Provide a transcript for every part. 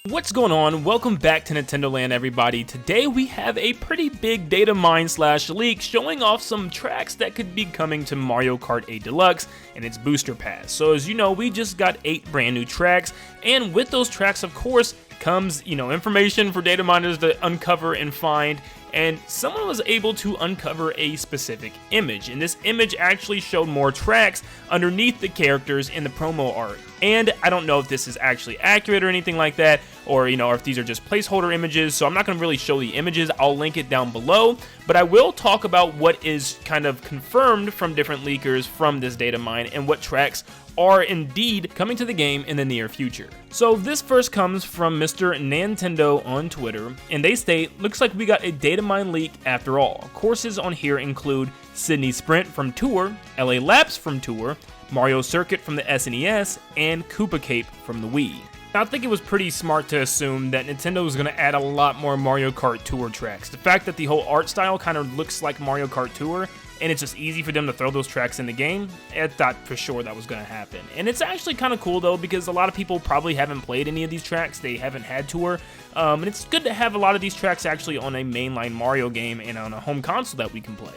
What's going on? Welcome back to Nintendo Land, everybody. Today we have a pretty big data mine / leak showing off some tracks that could be coming to Mario Kart 8 Deluxe and its booster pass. So as you know, we just got 8 brand new tracks, and with those tracks, of course, comes, information for data miners to uncover and find. And someone was able to uncover a specific image, and this image actually showed more tracks underneath the characters in the promo art. And I don't know if this is actually accurate or anything like that, or if these are just placeholder images, so I'm not going to really show the images. I'll link it down below, but I will talk about what is kind of confirmed from different leakers from this data mine and what tracks are indeed coming to the game in the near future. So this first comes from Mr. Nin10do on Twitter, and they state, looks like we got a data mine leak after all. Courses on here include Sydney Sprint from Tour, LA Laps from Tour, Mario Circuit from the SNES, and Koopa Cape from the Wii. Now, I think it was pretty smart to assume that Nintendo was going to add a lot more Mario Kart Tour tracks. The fact that the whole art style kind of looks like Mario Kart Tour, and it's just easy for them to throw those tracks in the game, I thought for sure that was going to happen. And it's actually kind of cool, though, because a lot of people probably haven't played any of these tracks. They haven't had Tour, and it's good to have a lot of these tracks actually on a mainline Mario game and on a home console that we can play.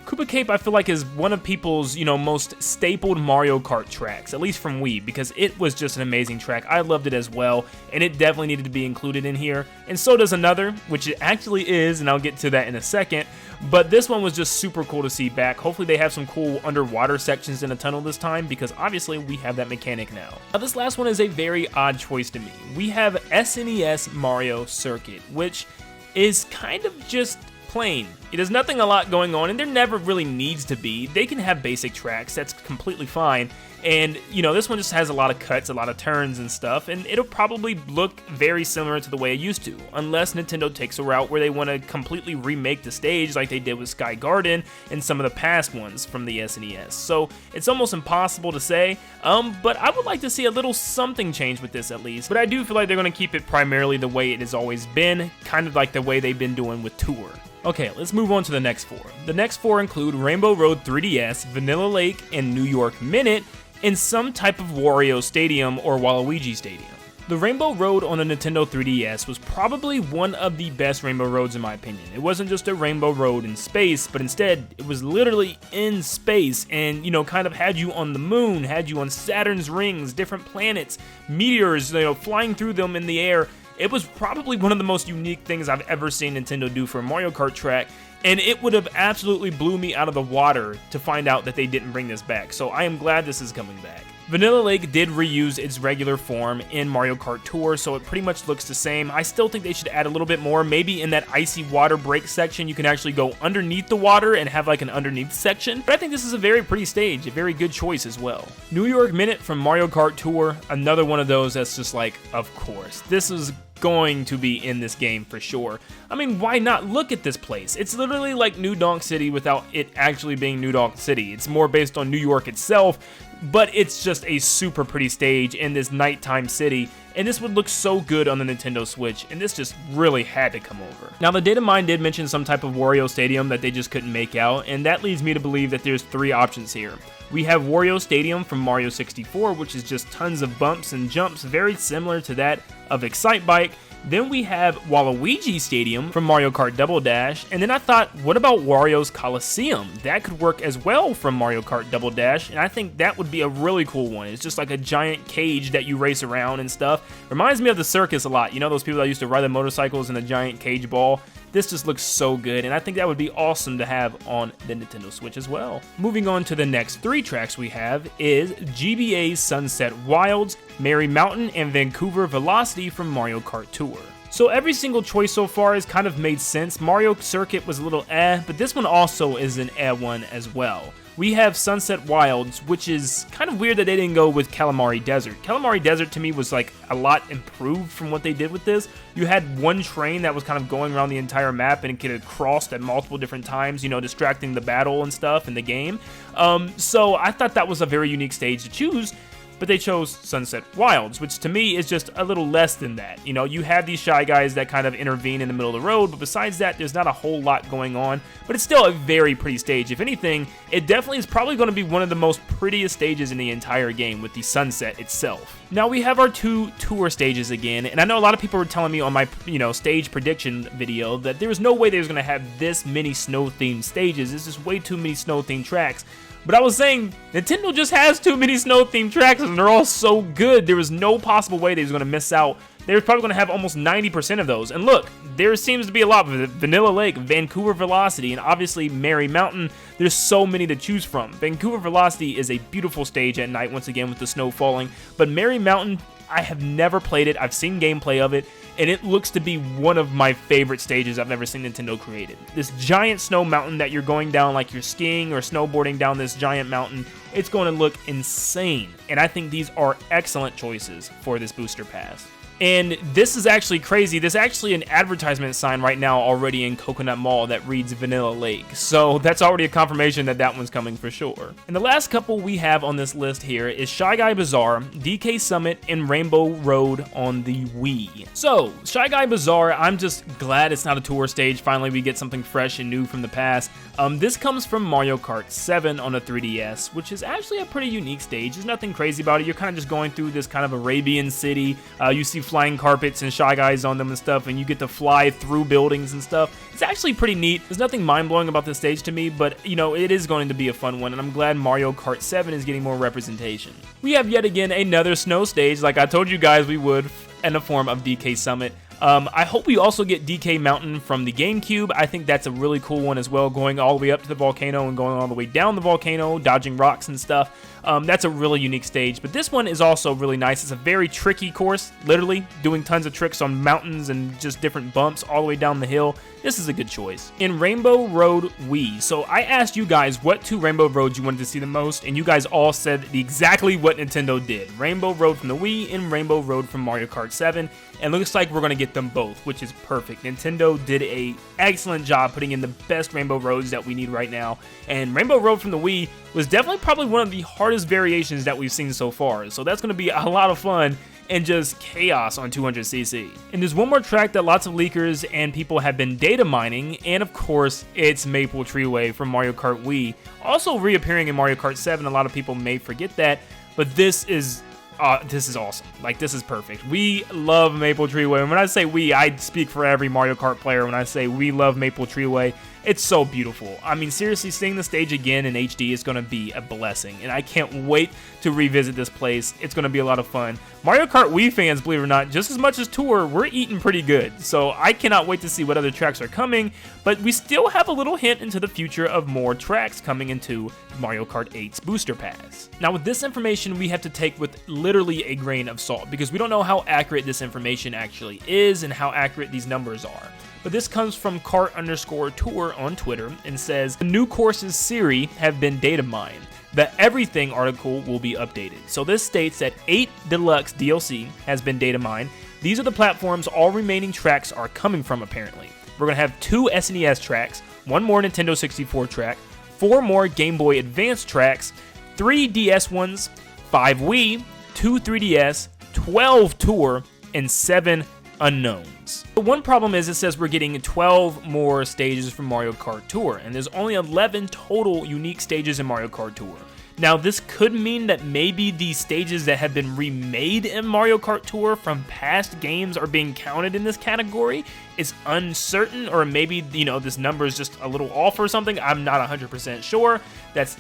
Koopa Cape, I feel like, is one of people's, most stapled Mario Kart tracks, at least from Wii, because it was just an amazing track. I loved it as well, and it definitely needed to be included in here. And so does another, which it actually is, and I'll get to that in a second. But this one was just super cool to see back. Hopefully they have some cool underwater sections in a tunnel this time, because obviously we have that mechanic now. Now this last one is a very odd choice to me. We have SNES Mario Circuit, which is kind of just plain. There's nothing a lot going on, and there never really needs to be. They can have basic tracks, that's completely fine. And, this one just has a lot of cuts, a lot of turns and stuff, and it'll probably look very similar to the way it used to, unless Nintendo takes a route where they want to completely remake the stage like they did with Sky Garden and some of the past ones from the SNES. So it's almost impossible to say, but I would like to see a little something change with this at least. But I do feel like they're going to keep it primarily the way it has always been, kind of like the way they've been doing with Tour. Okay, let's move on to the next 4. The next 4 include Rainbow Road 3DS, Vanilla Lake, and New York Minute, in some type of Wario Stadium or Waluigi Stadium. The Rainbow Road on the Nintendo 3DS was probably one of the best Rainbow Roads in my opinion. It wasn't just a Rainbow Road in space, but instead it was literally in space and, kind of had you on the moon, had you on Saturn's rings, different planets, meteors, flying through them in the air. It was probably one of the most unique things I've ever seen Nintendo do for a Mario Kart track, and it would have absolutely blew me out of the water to find out that they didn't bring this back, so I am glad this is coming back. Vanilla Lake did reuse its regular form in Mario Kart Tour, so it pretty much looks the same. I still think they should add a little bit more. Maybe in that icy water break section, you can actually go underneath the water and have like an underneath section. But I think this is a very pretty stage, a very good choice as well. New York Minute from Mario Kart Tour, another one of those that's just like, of course. This is going to be in this game for sure. I mean, why not? Look at this place. It's literally like New Donk City without it actually being New Donk City. It's more based on New York itself, but it's just a super pretty stage in this nighttime city, and this would look so good on the Nintendo Switch, and this just really had to come over. Now, the data mine did mention some type of Wario Stadium that they just couldn't make out, and that leads me to believe that there's 3 options here. We have Wario Stadium from Mario 64, which is just tons of bumps and jumps, very similar to that of Excite Bike. Then we have Waluigi Stadium from Mario Kart Double Dash, and then I thought, what about Wario's Coliseum? That could work as well from Mario Kart Double Dash, and I think that would be a really cool one. It's just like a giant cage that you race around and stuff. Reminds me of the circus a lot. Those people that used to ride the motorcycles in a giant cage ball? This just looks so good, and I think that would be awesome to have on the Nintendo Switch as well. Moving on to the next 3 tracks we have is GBA's Sunset Wilds, Merry Mountain, and Vancouver Velocity from Mario Kart Tour. So every single choice so far has kind of made sense. Mario Circuit was a little but this one also is an one as well. We have Sunset Wilds, which is kind of weird that they didn't go with Calamari Desert. Calamari Desert to me was like a lot improved from what they did with this. You had one train that was kind of going around the entire map and it could have crossed at multiple different times, distracting the battle and stuff in the game. So I thought that was a very unique stage to choose. But they chose Sunset Wilds, which to me is just a little less than that. You have these Shy Guys that kind of intervene in the middle of the road, but besides that, there's not a whole lot going on. But it's still a very pretty stage. If anything, it definitely is probably going to be one of the most prettiest stages in the entire game with the sunset itself. Now we have our 2 tour stages again, and I know a lot of people were telling me on my, stage prediction video that there was no way they was going to have this many snow-themed stages. There's just way too many snow-themed tracks. But I was saying, Nintendo just has too many snow-themed tracks, and they're all so good. There was no possible way they was going to miss out. They were probably going to have almost 90% of those. And look, there seems to be a lot of Vanilla Lake, Vancouver Velocity, and obviously Merry Mountain. There's so many to choose from. Vancouver Velocity is a beautiful stage at night, once again, with the snow falling. But Merry Mountain, I have never played it. I've seen gameplay of it, and it looks to be one of my favorite stages I've ever seen Nintendo created. This giant snow mountain that you're going down like you're skiing or snowboarding down this giant mountain, it's going to look insane. And I think these are excellent choices for this booster pass. And this is actually crazy. There's actually an advertisement sign right now already in Coconut Mall that reads Vanilla Lake. So that's already a confirmation that that one's coming for sure. And the last couple we have on this list here is Shy Guy Bazaar, DK Summit, and Rainbow Road on the Wii. So, Shy Guy Bazaar, I'm just glad it's not a tour stage. Finally, we get something fresh and new from the past. This comes from Mario Kart 7 on a 3DS, which is actually a pretty unique stage. There's nothing crazy about it. You're kind of just going through this kind of Arabian city. You see flying carpets and Shy Guys on them and stuff, and you get to fly through buildings and stuff. It's actually pretty neat. There's nothing mind-blowing about this stage to me, but, it is going to be a fun one, and I'm glad Mario Kart 7 is getting more representation. We have yet again another snow stage, like I told you guys we would, in the form of DK Summit. I hope we also get DK Mountain from the GameCube. I think that's a really cool one as well, going all the way up to the volcano and going all the way down the volcano, dodging rocks and stuff. That's a really unique stage, but this one is also really nice. It's a very tricky course, literally doing tons of tricks on mountains and just different bumps all the way down the hill. This is a good choice. In Rainbow Road Wii, so I asked you guys what 2 Rainbow Roads you wanted to see the most, and you guys all said exactly what Nintendo did. Rainbow Road from the Wii and Rainbow Road from Mario Kart 7, and it looks like we're going to get them both, which is perfect. Nintendo did an excellent job putting in the best Rainbow Roads that we need right now, and Rainbow Road from the Wii was definitely probably one of the hardest variations that we've seen so far, so that's going to be a lot of fun and just chaos on 200cc. And there's one more track that lots of leakers and people have been data mining, and of course, it's Maple Treeway from Mario Kart Wii. Also reappearing in Mario Kart 7, a lot of people may forget that, but this is awesome. Like, this is perfect. We love Maple Treeway, and when I say we, I speak for every Mario Kart player when I say we love Maple Treeway. It's so beautiful. I mean, seriously, seeing the stage again in HD is going to be a blessing, and I can't wait to revisit this place. It's going to be a lot of fun. Mario Kart Wii fans, believe it or not, just as much as Tour, we're eating pretty good, so I cannot wait to see what other tracks are coming, but we still have a little hint into the future of more tracks coming into Mario Kart 8's Booster Pass. Now, with this information, we have to take with literally a grain of salt, because we don't know how accurate this information actually is and how accurate these numbers are. But this comes from Kart_Tour on Twitter and says, the new courses Siri have been data mined. The Everything article will be updated. So this states that 8 Deluxe DLC has been data mined. These are the platforms all remaining tracks are coming from, apparently. We're going to have 2 SNES tracks, 1 more Nintendo 64 track, 4 more Game Boy Advance tracks, 3 DS ones, 5 Wii, 2 3DS, 12 Tour, and 7 unknowns. The one problem is it says we're getting 12 more stages from Mario Kart Tour, and there's only 11 total unique stages in Mario Kart Tour. Now, this could mean that maybe the stages that have been remade in Mario Kart Tour from past games are being counted in this category. It's uncertain, or maybe, this number is just a little off or something. I'm not 100% sure. That's,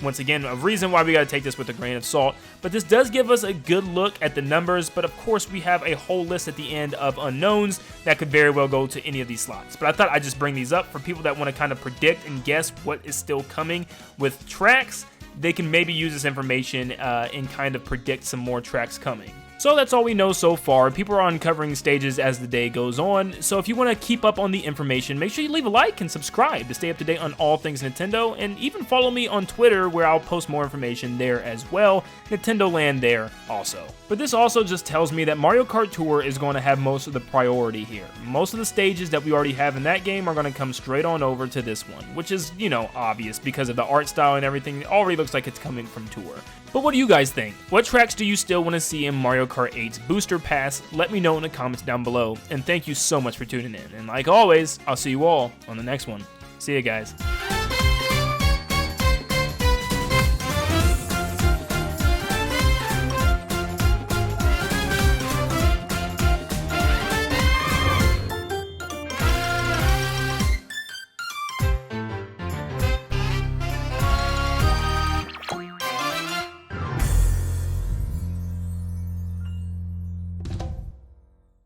once again, a reason why we got to take this with a grain of salt. But this does give us a good look at the numbers, but of course we have a whole list at the end of unknowns that could very well go to any of these slots. But I thought I'd just bring these up for people that want to kind of predict and guess what is still coming with tracks. They can maybe use this information and kind of predict some more tracks coming. So that's all we know so far. People are uncovering stages as the day goes on, so if you want to keep up on the information, make sure you leave a like and subscribe to stay up to date on all things Nintendo, and even follow me on Twitter where I'll post more information there as well, Nin10doland there also. But this also just tells me that Mario Kart Tour is going to have most of the priority here. Most of the stages that we already have in that game are going to come straight on over to this one, which is, obvious because of the art style and everything. It already looks like it's coming from Tour. But what do you guys think? What tracks do you still want to see in Mario Kart 8's Booster Pass? Let me know in the comments down below, and thank you so much for tuning in. And like always, I'll see you all on the next one. See ya, guys.